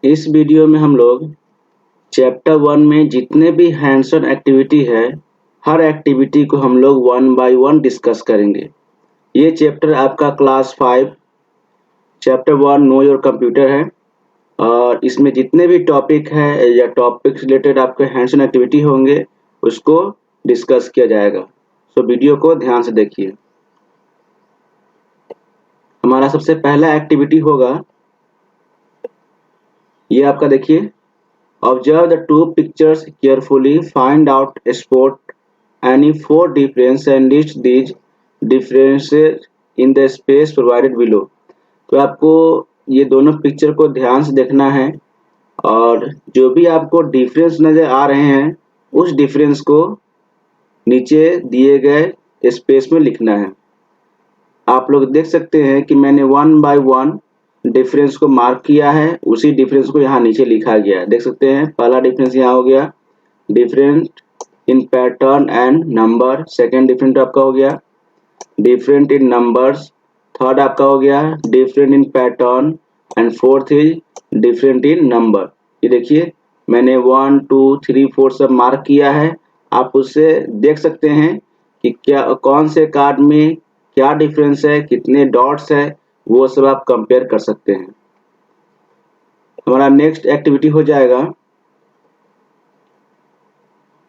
इस वीडियो में हम लोग चैप्टर 1 में जितने भी हैंड्स ऑन एक्टिविटी है, हर एक्टिविटी को हम लोग 1 बाय 1 डिस्कस करेंगे। ये चैप्टर आपका class 5 chapter 1 know your computer है और इसमें जितने भी टॉपिक है या टॉपिक रिलेटेड आपके हैंड्स ऑन एक्टिविटी होंगे उसको डिस्कस किया जाएगा। सो वीडियो को ध्यान से देखिए। हमारा सबसे पहला एक्टिविटी होगा, ये आपका देखिए, observe the two pictures carefully, find out spot any 4 difference and list these differences in the space provided below. तो आपको ये दोनों पिक्चर को ध्यान से देखना है और जो भी आपको डिफरेंस नज़र आ रहे हैं उस डिफरेंस को नीचे दिए गए स्पेस में लिखना है। आप लोग देख सकते हैं कि मैंने 1 बाय 1 डिफरेंस को मार्क किया है, उसी डिफरेंस को यहाँ नीचे लिखा गया है। देख सकते हैं पहला डिफरेंस यहाँ हो गया, different in pattern and number. Second different आपका हो गया डिफरेंट इन नंबर्स। थर्ड आपका हो गया different in pattern and fourth is different in number. ये देखिए मैंने 1 2 3 4 सब मार्क किया है। आप उससे देख सकते हैं कि क्या कौन से कार्ड में क्या डिफरेंस है, कितने डॉट्स है, वो सब आप कंपेयर कर सकते हैं। हमारा नेक्स्ट एक्टिविटी हो जाएगा,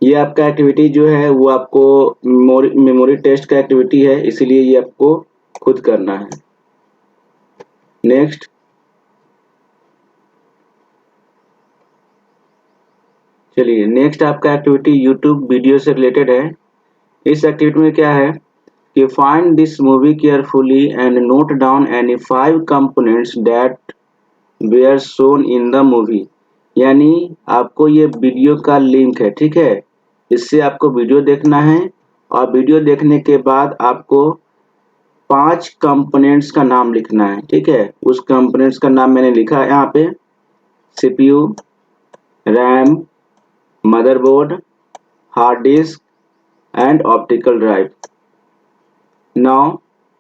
ये आपका एक्टिविटी जो है वो आपको मेमोरी टेस्ट का एक्टिविटी है, इसीलिए ये आपको खुद करना है। नेक्स्ट चलिए, नेक्स्ट आपका एक्टिविटी यूट्यूब वीडियो से रिलेटेड है। इस एक्टिविटी में क्या है कि find this movie carefully and note down any 5 components that were shown in the movie. यानी आपको ये वीडियो का लिंक है, ठीक है, इससे आपको वीडियो देखना है और वीडियो देखने के बाद आपको 5 कंपोनेंट्स का नाम लिखना है, ठीक है। उस कंपोनेंट्स का नाम मैंने लिखा है यहाँ पे, CPU, RAM, motherboard, hard disk and optical drive. Now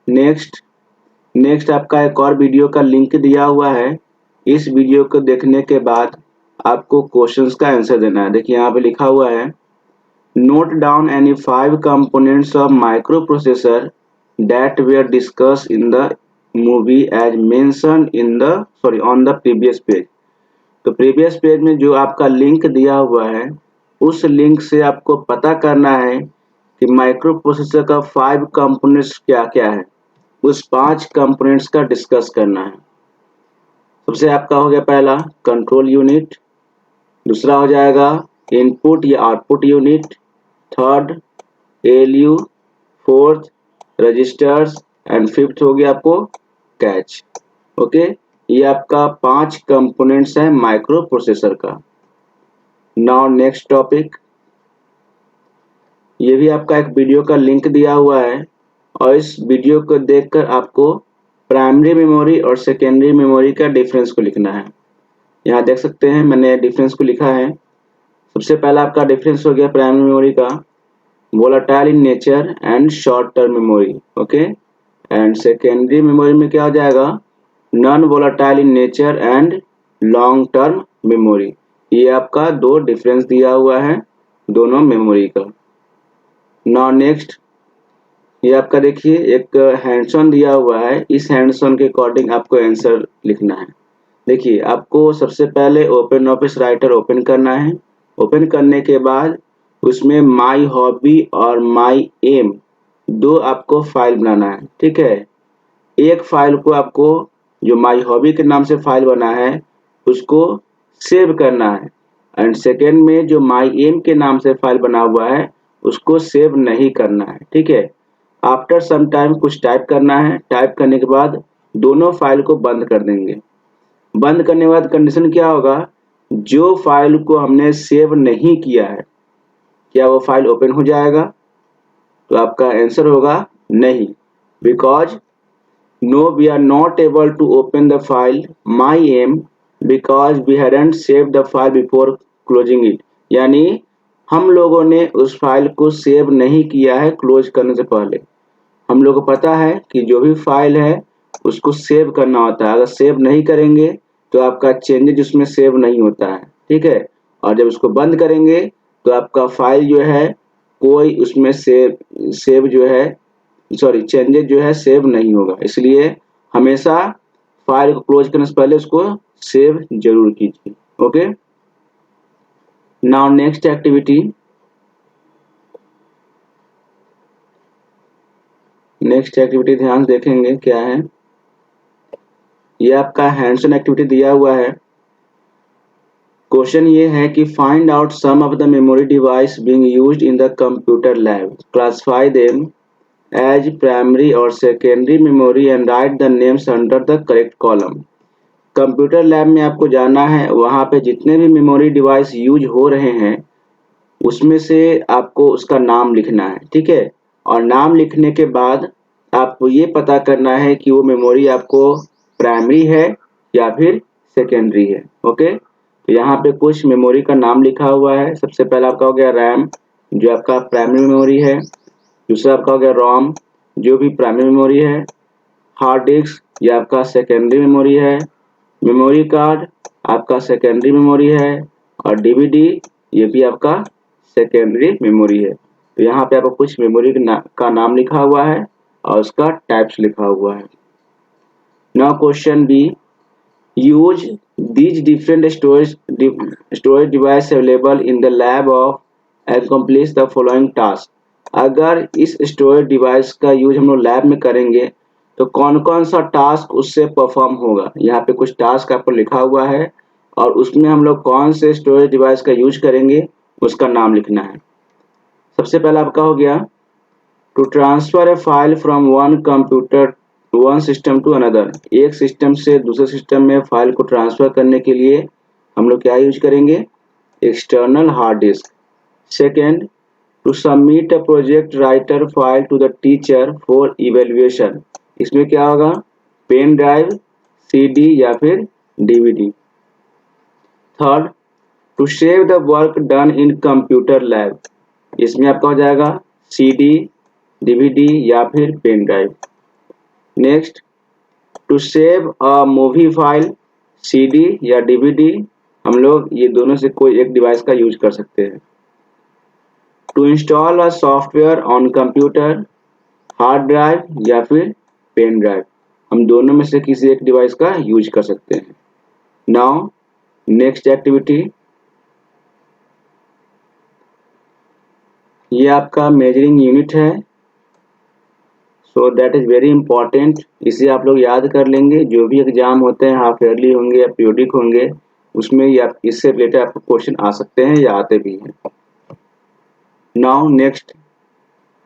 next आपका एक और वीडियो का लिंक दिया हुआ है। इस वीडियो को देखने के बाद आपको क्वेश्चंस का आंसर देना है। देखिए यहाँ पे लिखा हुआ है, note down any 5 components of micro processor that were discussed in the movie as mention in the on the previous page. तो प्रीवियस पेज में जो आपका लिंक दिया हुआ है उस लिंक से आपको पता करना है कि माइक्रो प्रोसेसर का 5 कंपोनेंट्स क्या क्या है, उस 5 कंपोनेंट्स का डिस्कस करना है। सबसे आपका हो गया पहला कंट्रोल यूनिट, दूसरा हो जाएगा इनपुट या output unit, third ALU, fourth registers and fifth हो गया आपको कैच। ओके, ये आपका 5 कंपोनेंट्स है माइक्रो प्रोसेसर का। नाउ नेक्स्ट टॉपिक, ये भी आपका एक वीडियो का लिंक दिया हुआ है और इस वीडियो को देखकर आपको प्राइमरी मेमोरी और सेकेंडरी मेमोरी का डिफरेंस को लिखना है। यहाँ देख सकते हैं मैंने डिफरेंस को लिखा है। सबसे पहला आपका डिफरेंस हो गया प्राइमरी मेमोरी का, volatile in nature and short term memory. Okay, and secondary memory में क्या हो जाएगा, non volatile in nature and long term memory. ये आपका 2 डिफरेंस दिया हुआ है दोनों मेमोरी का। नाउ नेक्स्ट, ये आपका देखिए एक हैंड्स ऑन दिया हुआ है, इस हैंड्स ऑन के अकॉर्डिंग आपको आंसर लिखना है। देखिए आपको सबसे पहले ओपन ऑफिस राइटर ओपन करना है। ओपन करने के बाद उसमें माई हॉबी और माई एम 2 आपको फाइल बनाना है, ठीक है। एक फाइल को आपको जो माई हॉबी के नाम से फाइल बना है उसको सेव करना है एंड सेकेंड में जो माई एम के नाम से फाइल बना हुआ है उसको सेव नहीं करना है, ठीक है। आफ्टर सम टाइम कुछ टाइप करना है, टाइप करने के बाद दोनों फाइल को बंद कर देंगे। बंद करने के बाद कंडीशन क्या होगा, जो फाइल को हमने सेव नहीं किया है क्या वो फाइल ओपन हो जाएगा, तो आपका आंसर होगा नहीं, because no we are not able to open the file my M because we hadn't save the file before closing it. यानी हम लोगों ने उस फाइल को सेव नहीं किया है क्लोज करने से पहले। हम लोग को पता है कि जो भी फाइल है उसको सेव करना होता है, अगर सेव नहीं करेंगे तो आपका चेंजेज उसमें सेव नहीं होता है, ठीक है। और जब उसको बंद करेंगे तो आपका फाइल जो है कोई उसमें सेव जो है सॉरी चेंजेज जो है सेव नहीं होगा। इसलिए हमेशा फाइल को क्लोज करने से पहले उसको सेव जरूर कीजिए। ओके, नाउ नेक्स्ट एक्टिविटी ध्यान से देखेंगे क्या है। ये आपका हैंड्स ऑन एक्टिविटी दिया हुआ है। क्वेश्चन ये है कि find out some of the memory device being used in the computer lab, classify them as primary और secondary memory and write the names under the correct column. Computer lab में आपको जाना है, वहाँ पे जितने भी मेमोरी डिवाइस यूज हो रहे हैं उसमें से आपको उसका नाम लिखना है, ठीक है। और नाम लिखने के बाद आपको ये पता करना है कि वो मेमोरी आपको प्राइमरी है या फिर सेकेंडरी है। ओके, तो यहाँ पे कुछ मेमोरी का नाम लिखा हुआ है। सबसे पहला आपका हो गया रैम, जो आपका प्राइमरी मेमोरी है। दूसरा आपका हो गया रोम, जो भी प्राइमरी मेमोरी है। हार्ड डिस्क, ये आपका सेकेंडरी मेमोरी है। मेमोरी कार्ड आपका सेकेंडरी मेमोरी है। और डीवीडी, ये भी आपका सेकेंडरी मेमोरी है। तो यहाँ पे आपको कुछ मेमोरी का नाम लिखा हुआ है और उसका टाइप्स लिखा हुआ है। Now question B, use these different storage device available in the lab of accomplish the following task। अगर इस स्टोरेज डिवाइस का यूज हम लोग लैब में करेंगे तो कौन कौन सा टास्क उससे परफॉर्म होगा। यहाँ पे कुछ टास्क आपको लिखा हुआ है और उसमें हम लोग कौन से स्टोरेज डिवाइस का यूज करेंगे उसका नाम लिखना है। सबसे पहला आपका हो गया to transfer a file from one system to another. एक सिस्टम से दूसरे सिस्टम में फाइल को ट्रांसफर करने के लिए हम लोग क्या यूज करेंगे, external hard disk. Second, to submit a project writer file to the teacher for evaluation. इसमें क्या होगा, पेन ड्राइव, सीडी या फिर DVD. Third, to save the work done in computer lab. इसमें आपका हो जाएगा सीडी, डीवीडी या फिर pen drive. Next, to save a movie file, CD या डीवीडी, हम लोग ये दोनों से कोई एक डिवाइस का यूज कर सकते हैं। To install a software on computer, hard drive या फिर पेन ड्राइव, हम दोनों में से किसी एक डिवाइस का यूज कर सकते हैं। नाउ नेक्स्ट एक्टिविटी, ये आपका मेजरिंग यूनिट है, so that is very important. इसे आप लोग याद कर लेंगे। जो भी एग्जाम होते हैं, हाफ ईयरली होंगे या पीरियडिक होंगे, उसमें या इससे रिलेटेड आपको क्वेश्चन आ सकते हैं या आते भी हैं। नाउ नेक्स्ट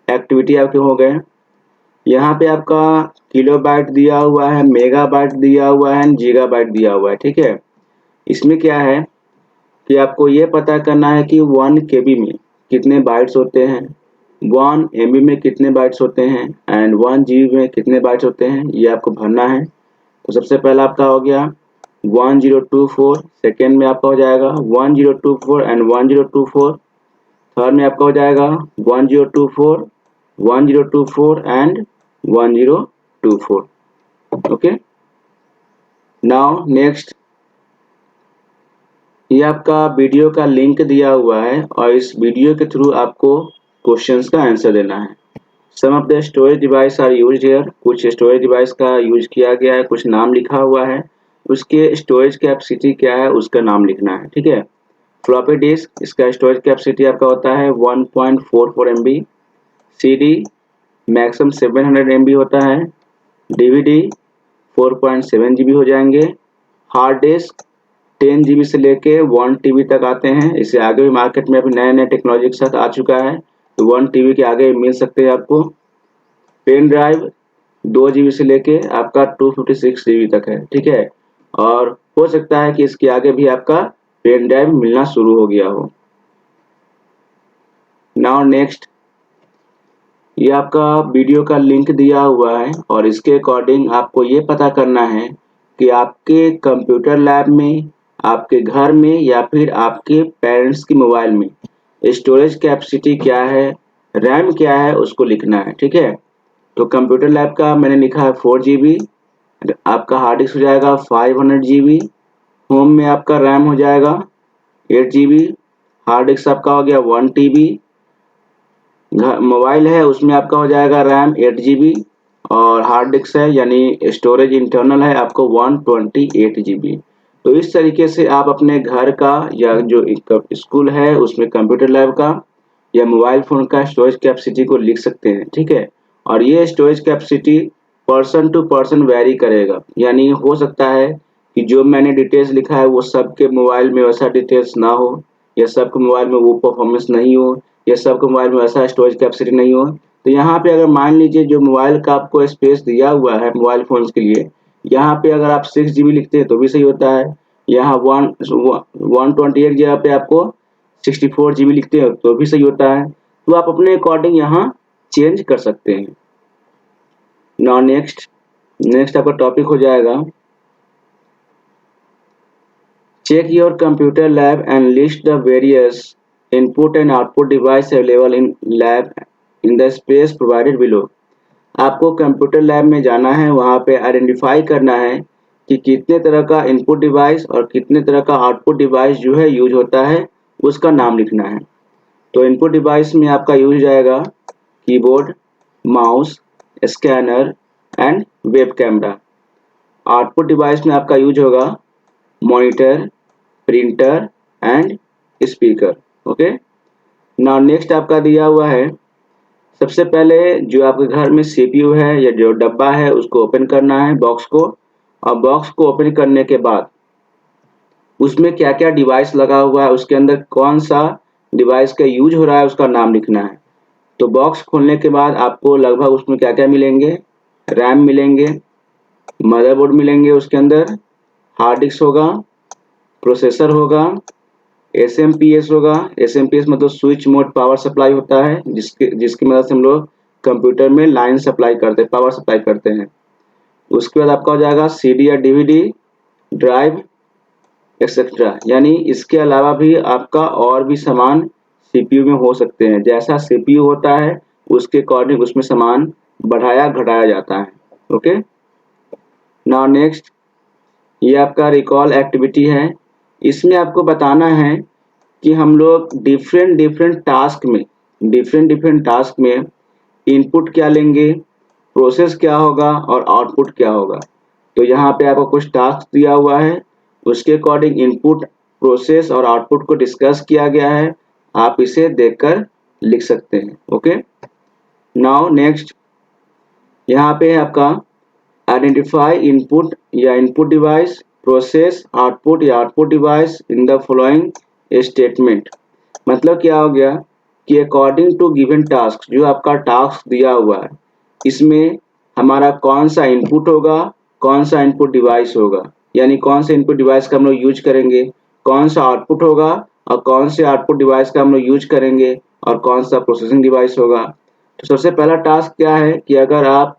एक्टिविटी आपके हो गए। यहाँ पे आपका किलोबाइट दिया हुआ है, मेगाबाइट दिया हुआ है, गीगाबाइट दिया हुआ है, ठीक है। इसमें क्या है कि आपको ये पता करना है कि 1 KB में कितने बाइट्स होते हैं, 1 MB में कितने बाइट्स होते हैं एंड 1 GB में कितने बाइट्स होते हैं, ये आपको भरना है। तो सबसे पहला आपका हो गया 1024, सेकेंड में आपका हो जाएगा 1024 एंड 1024, थर्ड में आपका हो जाएगा 1024, 1024 एंड 1024। ओके, नाउ नेक्स्ट, ये आपका वीडियो का लिंक दिया हुआ है और इस वीडियो के थ्रू आपको क्वेश्चंस का आंसर देना है। Some of the storage device are used here, कुछ स्टोरेज डिवाइस का यूज किया गया है, कुछ नाम लिखा हुआ है, उसके स्टोरेज कैपेसिटी क्या है उसका नाम लिखना है, ठीक है। फ्लॉपी डिस्क, इसका स्टोरेज कैपेसिटी आपका होता है 1.44 MB। CD मैक्सिमम 700 MB होता है। DVD 4.7 GB हो जाएंगे। हार्ड डिस्क 10 GB से लेके 1 TB तक आते हैं। इससे आगे भी मार्केट में अभी नए नए टेक्नोलॉजी के साथ आ चुका है, तो 1 TB के आगे मिल सकते हैं आपको। पेन ड्राइव 2 GB से लेके आपका 256 GB तक है, ठीक है। और हो सकता है कि इसके आगे भी आपका पेन ड्राइव मिलना शुरू हो गया हो। नाउ नेक्स्ट, ये आपका वीडियो का लिंक दिया हुआ है और इसके अकॉर्डिंग आपको ये पता करना है कि आपके कंप्यूटर लैब में, आपके घर में या फिर आपके पेरेंट्स की मोबाइल में स्टोरेज कैपेसिटी क्या है, रैम क्या है, उसको लिखना है, ठीक है। तो कंप्यूटर लैब का मैंने लिखा है 4 GB, आपका हार्ड डिस्क हो जाएगा 500 GB होम में आपका रैम हो जाएगा 8 GB, हार्ड डिस्क आपका हो गया 1 TB, मोबाइल है उसमें आपका हो जाएगा रैम 8 GB और हार्ड डिस्क है यानी स्टोरेज इंटरनल है आपको 128 GB। तो इस तरीके से आप अपने घर का या जो स्कूल है उसमें कंप्यूटर लैब का या मोबाइल फ़ोन का स्टोरेज कैपेसिटी को लिख सकते हैं, ठीक है। और ये storage capacity person to person vary करेगा, यानी हो सकता है कि जो मैंने डिटेल्स लिखा है वो सबके मोबाइल में वैसा डिटेल्स ना हो, या सबके मोबाइल में वो परफॉर्मेंस नहीं हो, या सबके मोबाइल में वैसा स्टोरेज कैपेसिटी नहीं हो। तो यहाँ पे अगर मान लीजिए जो मोबाइल का आपको स्पेस दिया हुआ है मोबाइल फ़ोन्स के लिए, यहाँ पे अगर आप 6 GB लिखते हैं तो भी सही होता है। यहाँ 128 जगह पे आपको 64 GB लिखते हैं तो भी सही होता है। तो आप अपने अकॉर्डिंग यहाँ चेंज कर सकते हैं। नाउ नेक्स्ट आपका टॉपिक हो जाएगा check your computer lab and list the various input and output device available in lab in the space provided below. आपको कंप्यूटर लैब में जाना है, वहाँ पे आइडेंटिफाई करना है कि कितने तरह का इनपुट डिवाइस और कितने तरह का आउटपुट डिवाइस जो है यूज होता है, उसका नाम लिखना है। तो इनपुट डिवाइस में आपका यूज जाएगा keyboard, mouse, scanner and web camera. Output device में आपका यूज होगा monitor, printer and speaker. Okay, now next आपका दिया हुआ है सबसे पहले जो आपके घर में सीपीयू है या जो डब्बा है उसको ओपन करना है बॉक्स को, और बॉक्स को ओपन करने के बाद उसमें क्या क्या डिवाइस लगा हुआ है, उसके अंदर कौन सा डिवाइस का यूज हो रहा है उसका नाम लिखना है। तो बॉक्स खोलने के बाद आपको लगभग उसमें क्या क्या मिलेंगे, रैम मिलेंगे, मदरबोर्ड मिलेंगे, उसके अंदर हार्ड डिस्क होगा, प्रोसेसर होगा, एसएमपीएस होगा। एसएमपीएस मतलब स्विच मोड पावर सप्लाई होता है जिसकी मदद से हम लोग कंप्यूटर में लाइन सप्लाई करते हैं, पावर सप्लाई करते हैं। उसके बाद आपका हो जाएगा सीडी या डीवीडी ड्राइव एक्सेट्रा, यानी इसके अलावा भी आपका और भी सामान सीपीयू में हो सकते हैं। जैसा सीपीयू होता है उसके अकॉर्डिंग उसमें सामान बढ़ाया घटाया जाता है। ओके, नाउ नेक्स्ट ये आपका रिकॉल एक्टिविटी है। इसमें आपको बताना है कि हम लोग डिफरेंट डिफरेंट टास्क में इनपुट क्या लेंगे, प्रोसेस क्या होगा और आउटपुट क्या होगा। तो यहाँ पे आपको कुछ टास्क दिया हुआ है, उसके अकॉर्डिंग इनपुट, प्रोसेस और आउटपुट को डिस्कस किया गया है। आप इसे देखकर लिख सकते हैं। ओके, नाउ नेक्स्ट यहाँ पे है आपका आइडेंटिफाई इनपुट या इनपुट डिवाइस, प्रोसेस, आउटपुट या output device in the following statement. मतलब क्या हो गया कि अकॉर्डिंग टू गिवन टास्क, जो आपका टास्क दिया हुआ है इसमें हमारा कौन सा इनपुट होगा, कौन सा इनपुट डिवाइस होगा, यानी कौन से इनपुट डिवाइस का हम लोग यूज करेंगे, कौन सा आउटपुट होगा और कौन से आउटपुट डिवाइस का हम लोग यूज करेंगे, और कौन सा प्रोसेसिंग डिवाइस होगा। तो सबसे पहला टास्क क्या है कि अगर आप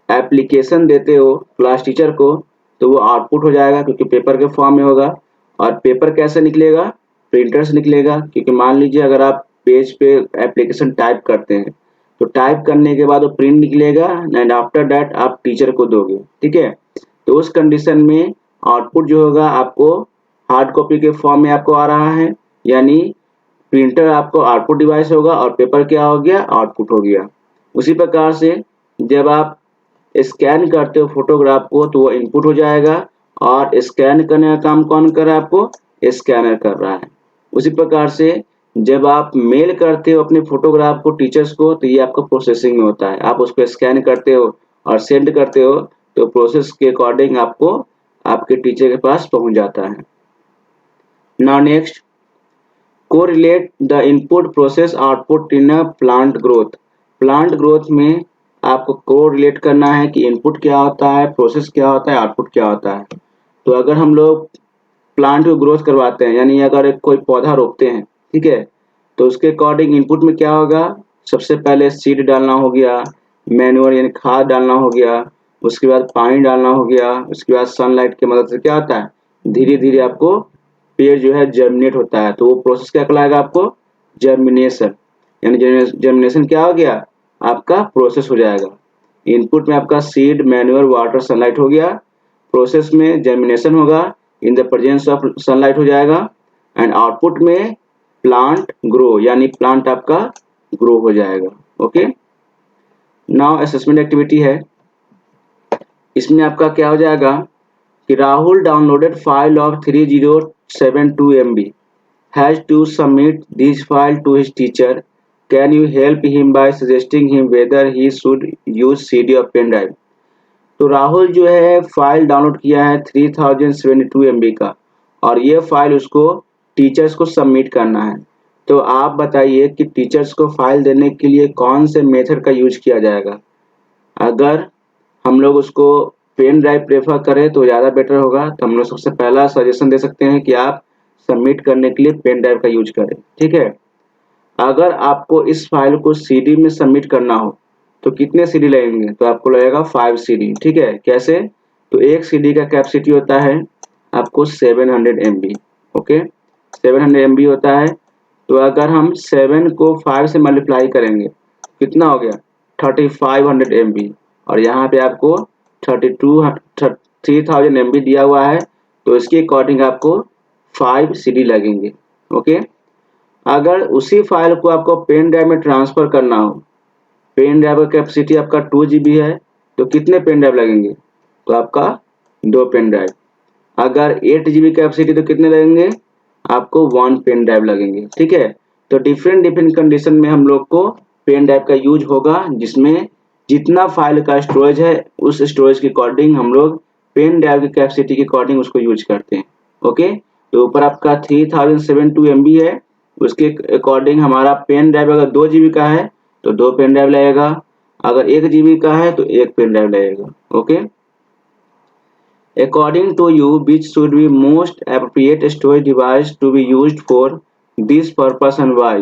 एप्लीकेशन देते हो क्लास टीचर को तो वो आउटपुट हो जाएगा क्योंकि पेपर के फॉर्म में होगा। और पेपर कैसे निकलेगा, प्रिंटर से निकलेगा, क्योंकि मान लीजिए अगर आप पेज पे एप्लीकेशन टाइप करते हैं तो टाइप करने के बाद वो प्रिंट निकलेगा एंड आफ्टर दैट आप टीचर को दोगे, ठीक है। तो उस कंडीशन में आउटपुट जो होगा आपको हार्ड कॉपी के फॉर्म में आपको आ रहा है, यानी प्रिंटर आपको आउटपुट डिवाइस होगा और पेपर क्या हो गया, आउटपुट हो गया। उसी प्रकार से जब आप स्कैन करते हो फोटोग्राफ को तो वो इनपुट हो जाएगा, और स्कैन करने का काम कौन कर रहा है, आपको स्कैनर कर रहा है। उसी प्रकार से जब आप मेल करते हो अपने फोटोग्राफ को टीचर्स को तो ये आपका प्रोसेसिंग में होता है। आप उसको स्कैन करते हो और सेंड करते हो तो प्रोसेस के अकॉर्डिंग आपको आपके टीचर के पास पहुंच जाता है। Now next correlate the input process output in a plant growth. Plant growth में आपको कोरिलेट करना है कि इनपुट क्या होता है, प्रोसेस क्या होता है, आउटपुट क्या होता है। तो अगर हम लोग प्लांट को ग्रोथ करवाते हैं, यानी अगर एक कोई पौधा रोपते हैं, ठीक है, तो उसके अकॉर्डिंग इनपुट में क्या होगा, सबसे पहले सीड डालना हो गया, मैन्योर यानी खाद डालना हो गया, उसके बाद पानी डालना हो गया, उसके बाद सनलाइट की मदद से क्या होता है, धीरे धीरे आपको पेड़ जो है जर्मिनेट होता है। तो वो प्रोसेस क्या कहलाएगा, आपको जर्मिनेशन, यानी जर्मिनेशन क्या हो गया, आपका प्रोसेस हो जाएगा। इनपुट में आपका सीड, मैन्योर, वाटर, सनलाइट हो गया, प्रोसेस में जर्मिनेशन होगा, in the presence of sunlight हो जाएगा, एंड आउटपुट में प्लांट ग्रो यानी प्लांट आपका ग्रो हो जाएगा। ओके, नाउ असेसमेंट एक्टिविटी है, इसमें आपका क्या हो जाएगा कि Rahul downloaded file of 3072 MB, has to submit this file to his teacher, can you help him by suggesting him whether he should use CD और पेन ड्राइव। तो राहुल जो है फाइल डाउनलोड किया है 3072 MB का, और ये फाइल उसको टीचर्स को सबमिट करना है। तो आप बताइए कि टीचर्स को फाइल देने के लिए कौन से मेथड का यूज किया जाएगा। अगर हम लोग उसको पेन ड्राइव प्रेफर करें तो ज़्यादा बेटर होगा, तो हम लोग सबसे पहला सजेशन दे सकते हैं कि आप सबमिट करने के लिए पेन ड्राइव का यूज करें। ठीक है, अगर आपको इस फाइल को CD में सबमिट करना हो तो कितने CD लगेंगे, तो आपको लगेगा 5 CD। ठीक है, कैसे, तो एक CD का कैपेसिटी होता है आपको 700 MB। ओके, 700 MB होता है, तो अगर हम 7 को 5 से मल्टीप्लाई करेंगे कितना हो गया 3500 MB, और यहाँ पे आपको 3000 MB दिया हुआ है, तो इसके अकॉर्डिंग आपको 5 CD लगेंगे। ओके, अगर उसी फाइल को आपको पेन ड्राइव में ट्रांसफर करना हो, पेन ड्राइव का कैपेसिटी आपका 2 GB है, तो कितने पेन ड्राइव लगेंगे, तो आपका 2 पेन ड्राइव। अगर 8 GB कैपेसिटी तो कितने लगेंगे, आपको 1 पेन ड्राइव लगेंगे। ठीक है, तो डिफरेंट कंडीशन में हम लोग को पेन ड्राइव का यूज होगा, जिसमें जितना फाइल का स्टोरेज है उस स्टोरेज के अकॉर्डिंग हम लोग पेन ड्राइव की कैपेसिटी के अकॉर्डिंग उसको यूज करते हैं। ओके, तो ऊपर आपका 3072 MB है, उसके अकॉर्डिंग हमारा पेन ड्राइव अगर 2 GB का है तो 2 पेन ड्राइव लगेगा, अगर 1 GB का है तो 1 पेन ड्राइव लगेगा। Okay, according to you which should be most appropriate storage device to be used for this purpose and why।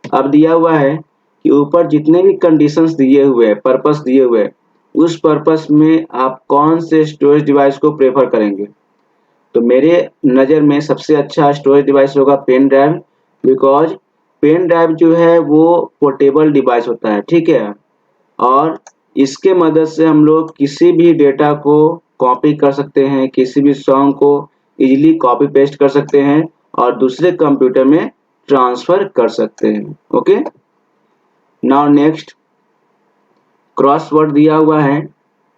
अब दिया हुआ है कि ऊपर जितने भी कंडीशंस दिए हुए हैं, पर्पस दिए हुए हैं, उस पर्पस में आप कौन से स्टोरेज डिवाइस को प्रेफर करेंगे। तो मेरे नज़र में सबसे अच्छा स्टोरेज डिवाइस होगा pen drive, because pen drive जो है वो पोर्टेबल डिवाइस होता है। ठीक है, और इसके मदद से हम लोग किसी भी डेटा को कॉपी कर सकते हैं, किसी भी सॉन्ग को इजीली कॉपी पेस्ट कर सकते हैं और दूसरे कंप्यूटर में ट्रांसफर कर सकते हैं। ओके, नाउ नेक्स्ट क्रॉसवर्ड दिया हुआ है।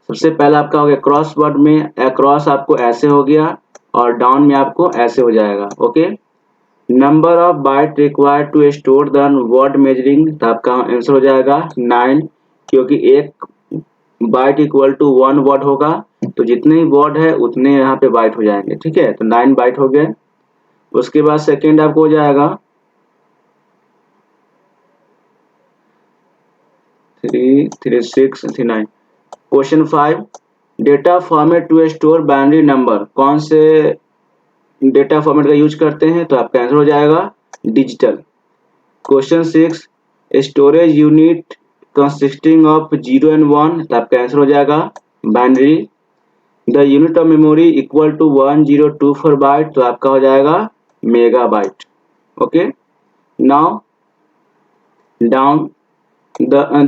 सबसे पहला आपका हो गया क्रॉसवर्ड में अक्रॉस आपको ऐसे हो गया और डाउन में आपको ऐसे हो जाएगा। Okay, number of byte required to store the word measuring, तो आपका आंसर हो जाएगा 9, क्योंकि एक बाइट इक्वल टू 1 वर्ड होगा, तो जितने ही वर्ड है उतने यहाँ पे बाइट हो जाएंगे। ठीक है, तो 9 बाइट हो गए। उसके बाद सेकेंड आपको हो जाएगा 3, 3, 6, 9। Question 5, data format to store binary number, कौन से डेटा फॉर्मेट का यूज करते हैं, तो आपका आंसर हो जाएगा digital. Question 6, storage unit consisting of 0 and 1, तो आपका आंसर हो जाएगा binary. The unit of memory equal to 1024 byte, तो आपका हो जाएगा megabyte. Okay, now down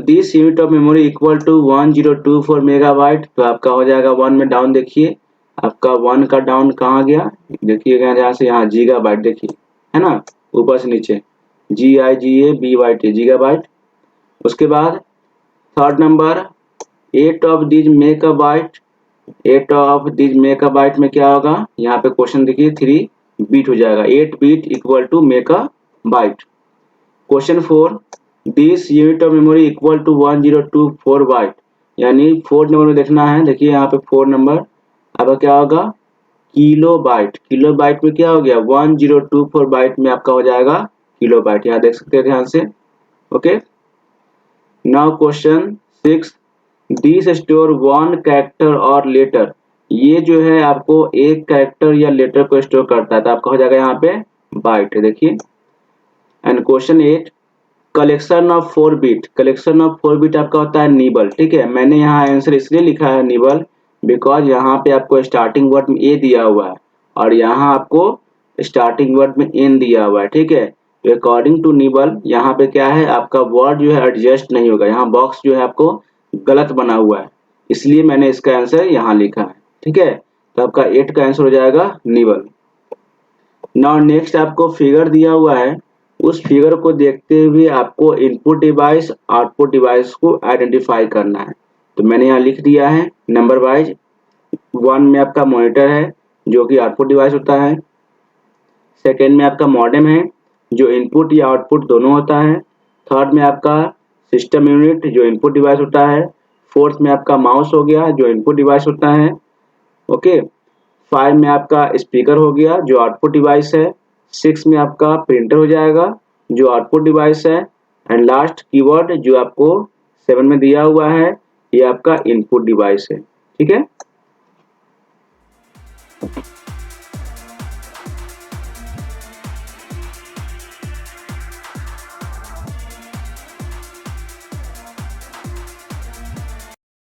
this unit of memory equal to 1024 megabyte, तो आपका हो जाएगा 1 में डाउन। देखिए आपका 1 का डाउन कहाँ गया, देखिएगा यहाँ से, यहाँ गीगाबाइट देखिए है ना, ऊपर से नीचे GIGABYT गीगाबाइट। उसके बाद third number 8 of this megabyte, 8 of this megabyte में क्या होगा, यहाँ पे क्वेश्चन देखिए 3 बीट हो जाएगा, 8 bit equal to megabyte. Question 4, this unit of memory equal to 1024 byte, यानी 4 नंबर में देखना है। देखिए यहाँ पे 4 नंबर अब क्या होगा किलो बाइट, किलो बाइट में क्या हो गया 1024 बाइट में आपका हो जाएगा किलो बाइट, यहाँ देख सकते हैं ध्यान से। Okay, now question 6, this store 1 character और लेटर, ये जो है आपको एक कैरेक्टर या लेटर को स्टोर करता है, तो आपका हो जाएगा यहाँ पे बाइट। देखिए, and question 8, collection of 4 bit, collection of 4 bit आपका होता है निबल। ठीक है, मैंने यहाँ आंसर इसलिए लिखा है निबल, बिकॉज यहाँ पे आपको स्टार्टिंग वर्ड में ए दिया हुआ है और यहाँ आपको स्टार्टिंग वर्ड में एन दिया हुआ है। ठीक है, तो अकॉर्डिंग टू निबल यहाँ पे क्या है, आपका वर्ड जो है एडजस्ट नहीं होगा, यहाँ बॉक्स जो है आपको गलत बना हुआ है, इसलिए मैंने इसका आंसर यहाँ लिखा है। ठीक है, तो आपका 8 का आंसर हो जाएगा निबल। नाउ नेक्स्ट आपको फिगर दिया हुआ है, उस फिगर को देखते हुए आपको इनपुट डिवाइस आउटपुट डिवाइस को आइडेंटिफाई करना है। तो मैंने यहाँ लिख दिया है नंबर वाइज। 1 में आपका मॉनिटर है जो कि आउटपुट डिवाइस होता है। सेकेंड में आपका मॉडेम है जो इनपुट या आउटपुट दोनों होता है। थर्ड में आपका सिस्टम यूनिट जो इनपुट डिवाइस होता है। फोर्थ में आपका माउस हो गया जो इनपुट डिवाइस होता है। ओके। 5 में आपका स्पीकर हो गया जो आउटपुट डिवाइस है। 6 में आपका प्रिंटर हो जाएगा जो आउटपुट डिवाइस है। एंड लास्ट कीवर्ड जो आपको 7 में दिया हुआ है, ये आपका इनपुट डिवाइस है। ठीक है।